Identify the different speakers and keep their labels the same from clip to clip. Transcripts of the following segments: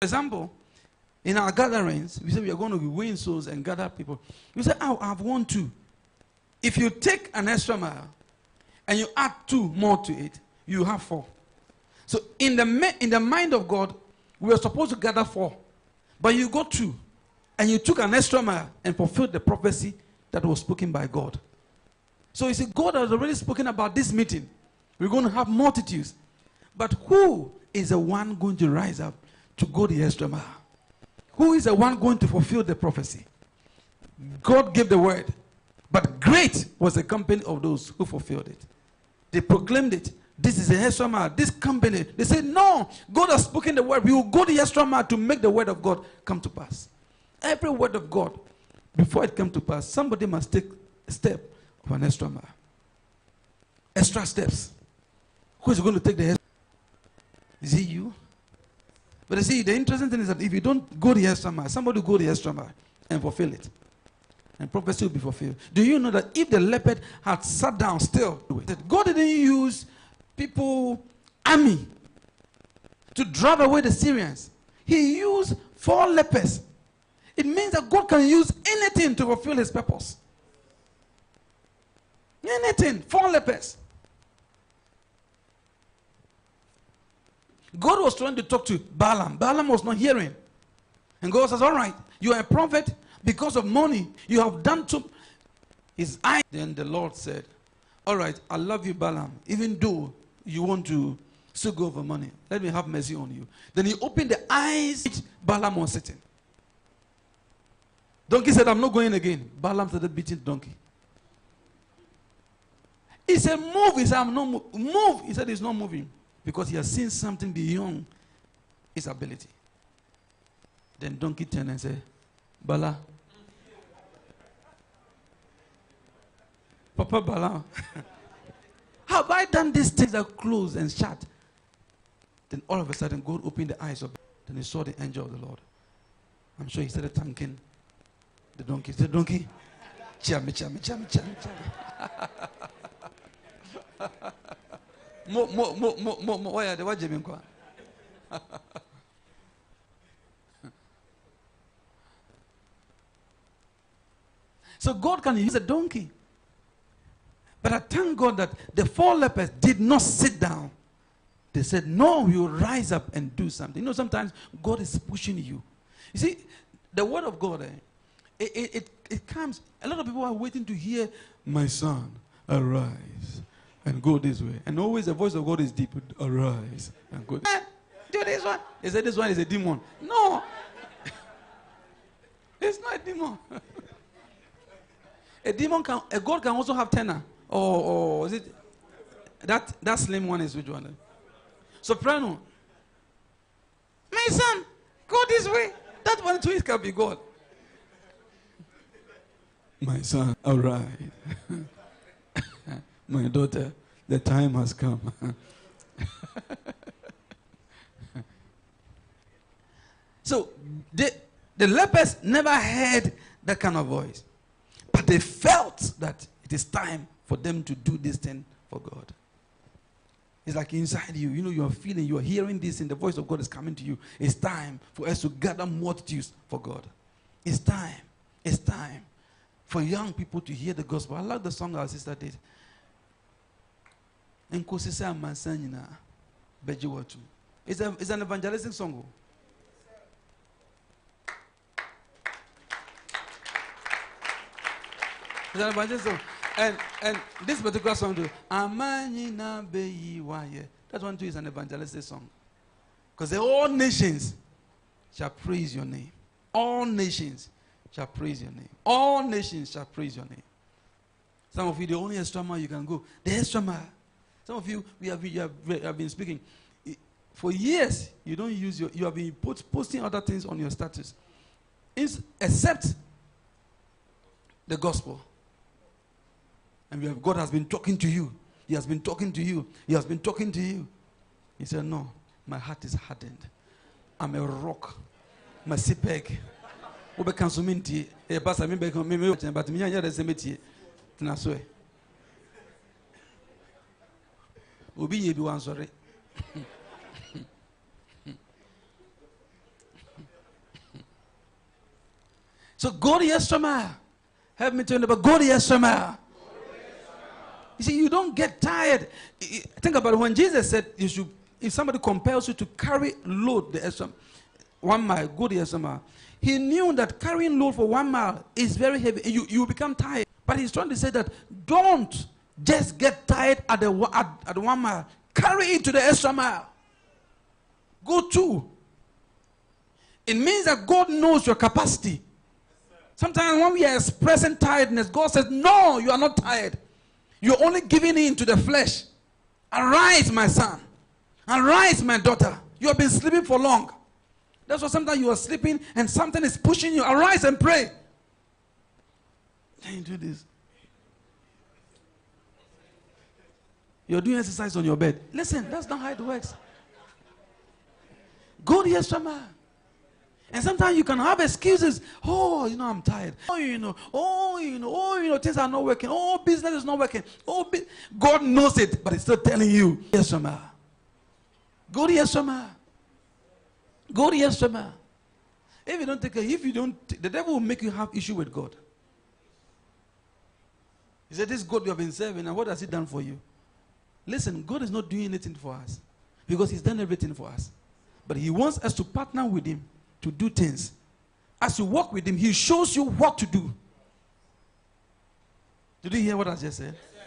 Speaker 1: For example, in our gatherings, we say we are going to be winning souls and gather people. You say, oh, I've won 2. If you take an extra mile and you add 2 more to it, you have 4. So in the mind of God, we are supposed to gather 4. But you got 2. And you took an extra mile and fulfilled the prophecy that was spoken by God. So you see, God has already spoken about this meeting. We're going to have multitudes. But who is the one going to rise up to go the extra mile? Who is the one going to fulfill the prophecy? God gave the word. But great was the company of those who fulfilled it. They proclaimed it. This is the extra mile. This company. They said, no, God has spoken the word. We will go the extra mile to make the word of God come to pass. Every word of God, before it comes to pass, somebody must take a step of an extra mile. Extra steps. Who is going to take the extra? Is it you? But you see, the interesting thing is that if you don't go the extra mile, somebody will go the extra mile and fulfill it. And prophecy will be fulfilled. Do you know that if the leopard had sat down still, God didn't use people, army, to drive away the Syrians. He used 4 lepers. It means that God can use anything to fulfill his purpose. Anything. 4 lepers. God was trying to talk to Balaam. Balaam was not hearing. And God says, all right, you are a prophet. Because of money, you have done to his eye. Then the Lord said, all right, I love you, Balaam, even though you want to still go for money. Let me have mercy on you. Then he opened the eyes which Balaam was sitting. Donkey said, I'm not going again. Balaam started beating the donkey. He said, move. He said, I'm not moving. Move. He said, he's not moving. Because he has seen something beyond his ability. Then donkey turned and said, Bala. Papa Bala. Have I done these things that are closed and shut? Then all of a sudden, God opened the eyes of him. Then he saw the angel of the Lord. I'm sure he started thanking the donkey. He said, donkey, cheer me. So God can use a donkey. But I thank God that the 4 lepers did not sit down. They said, no, we will rise up and do something. You know, sometimes God is pushing you. You see, the word of God, it comes. A lot of people are waiting to hear, my son, arise and go this way. And always the voice of God is deep. Arise and go. Do this one. They said this one is a demon. No. It's not a demon. A God can also have tenor. Or is it that slim one is which one? Soprano. My son, go this way. That one too can be God. My son, arise. My daughter, the time has come. So the lepers never heard that kind of voice. But they felt that it is time for them to do this thing for God. It's like inside you, you know, you are feeling, you are hearing this, and the voice of God is coming to you. It's time for us to gather multitudes for God. It's time. It's time for young people to hear the gospel. I like the song our sister did. It's an evangelistic song. It's an evangelistic song. And this particular song too, that one too is an evangelistic song. Because all nations shall praise your name. All nations shall praise your name. All nations shall praise your name. Some of you, the only extra mile you can go, the extra mile. Some of you, you have been speaking. For years, you don't use you have been posting other things on your status. Except the gospel. And God has been talking to you. He has been talking to you. He has been talking to you. He said, no, my heart is hardened. I'm a rock. I'm a sipeg. Ube kansuminti. E basa mimbe mimi but minya yere semeti. Tinaswe. Obi yebi wan sorry. So go the extra mile. Help me to remember, go the extra mile. You see, you don't get tired. Think about it. When Jesus said, you should, if somebody compels you to carry load the extra 1 mile, go the extra mile. He knew that carrying load for 1 mile is very heavy. You become tired. But he's trying to say that don't just get tired at the 1 mile. Carry it to the extra mile. Go 2. It means that God knows your capacity. Sometimes when we are expressing tiredness, God says, no, you are not tired. You're only giving in to the flesh. Arise, my son. Arise, my daughter. You have been sleeping for long. That's why sometimes you are sleeping and something is pushing you. Arise and pray. Can you do this? You're doing exercise on your bed. Listen, that's not how it works. Go the extra mile. And sometimes you can have excuses. Oh, I'm tired. Things are not working. Oh, business is not working. God knows it, but He's still telling you, extra mile. Go the extra mile. Go the extra mile. If you don't, the devil will make you have issue with God. He said, this God you have been serving, and what has He done for you? Listen, God is not doing anything for us because He's done everything for us. But He wants us to partner with Him to do things. As you walk with Him, He shows you what to do. Did you hear what I just said? Yes,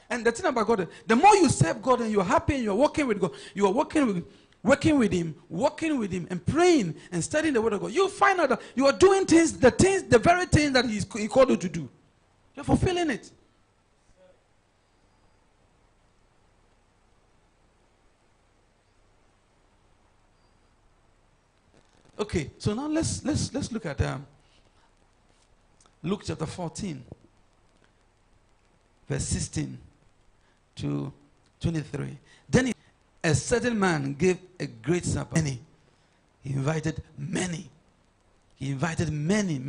Speaker 1: and the thing about God, the more you serve God and you're happy and you're working with God, you are working with Him and praying and studying the Word of God, you'll find out that you are doing the very things that He called you to do. You're fulfilling it. Okay, so now let's look at Luke chapter 14, verse 16 to 23. Then a certain man gave a great supper. He invited many. He invited many.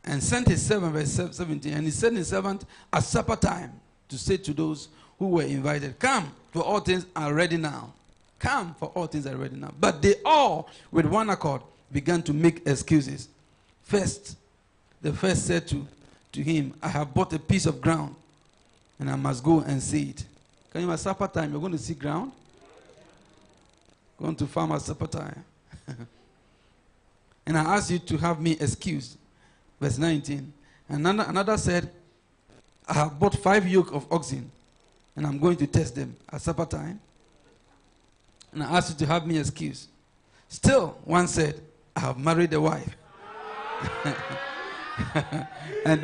Speaker 1: And sent his servant, verse 17, and he sent his servant at supper time to say to those who were invited, come, for all things are ready now. Come, for all things are ready now. But they all, with one accord, began to make excuses. The first said to him, I have bought a piece of ground, and I must go and see it. Can you, at supper time, you're going to see ground? Going to farm at supper time. And I asked you to have me excused. Verse 19. And another said, I have bought 5 yoke of oxen, and I'm going to test them at supper time. And I asked you to have me excused. Still, one said, I have married a wife. and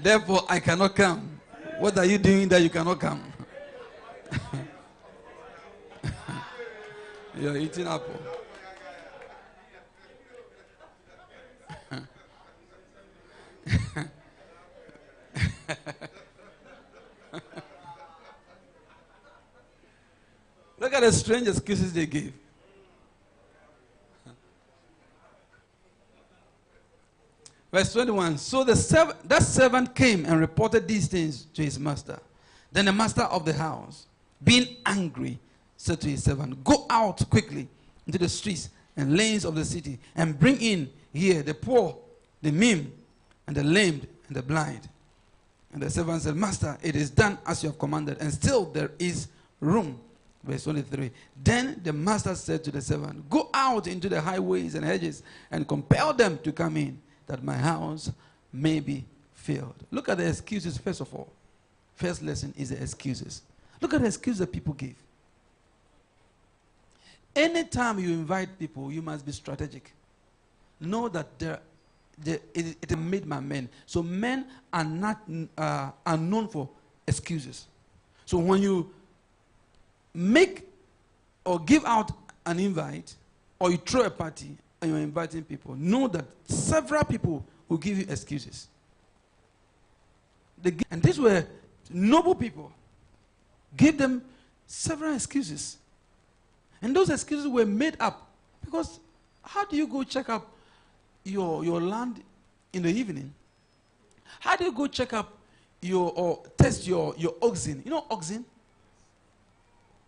Speaker 1: therefore I cannot come. What are you doing that you cannot come? You're eating apple. Look at the strange excuses they gave. Verse 21. So that servant came and reported these things to his master. Then the master of the house, being angry, said to his servant, go out quickly into the streets and lanes of the city and bring in here the poor, the maimed, and the lamed, and the blind. And the servant said, Master, it is done as you have commanded, and still there is room. Verse 23. Then the master said to the servant, go out into the highways and hedges and compel them to come in, that my house may be filled. Look at the excuses first of all. First lesson is the excuses. Look at the excuses that people give. Anytime you invite people, you must be strategic. Know that it made my men. So men are not are known for excuses. So when you make or give out an invite, or you throw a party and you're inviting people, know that several people will give you excuses. And these were noble people. Give them several excuses. And those excuses were made up. Because how do you go check up your land in the evening? How do you go check up or test your oxen. You know oxen?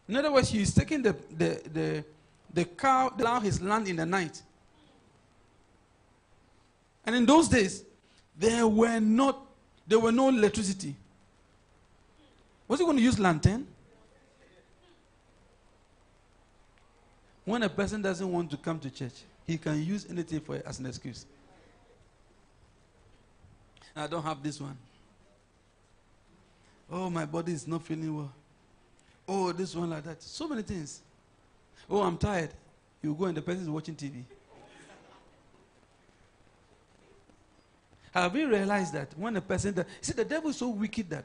Speaker 1: In other words, he's taking the cow down his land in the night. And in those days, there were no electricity. Was he going to use lantern? When a person doesn't want to come to church, he can use anything for it as an excuse. I don't have this one. Oh, my body is not feeling well. Oh, this one like that. So many things. Oh, I'm tired. You go and the person is watching TV. Have you realized that when a person... see, the devil is so wicked that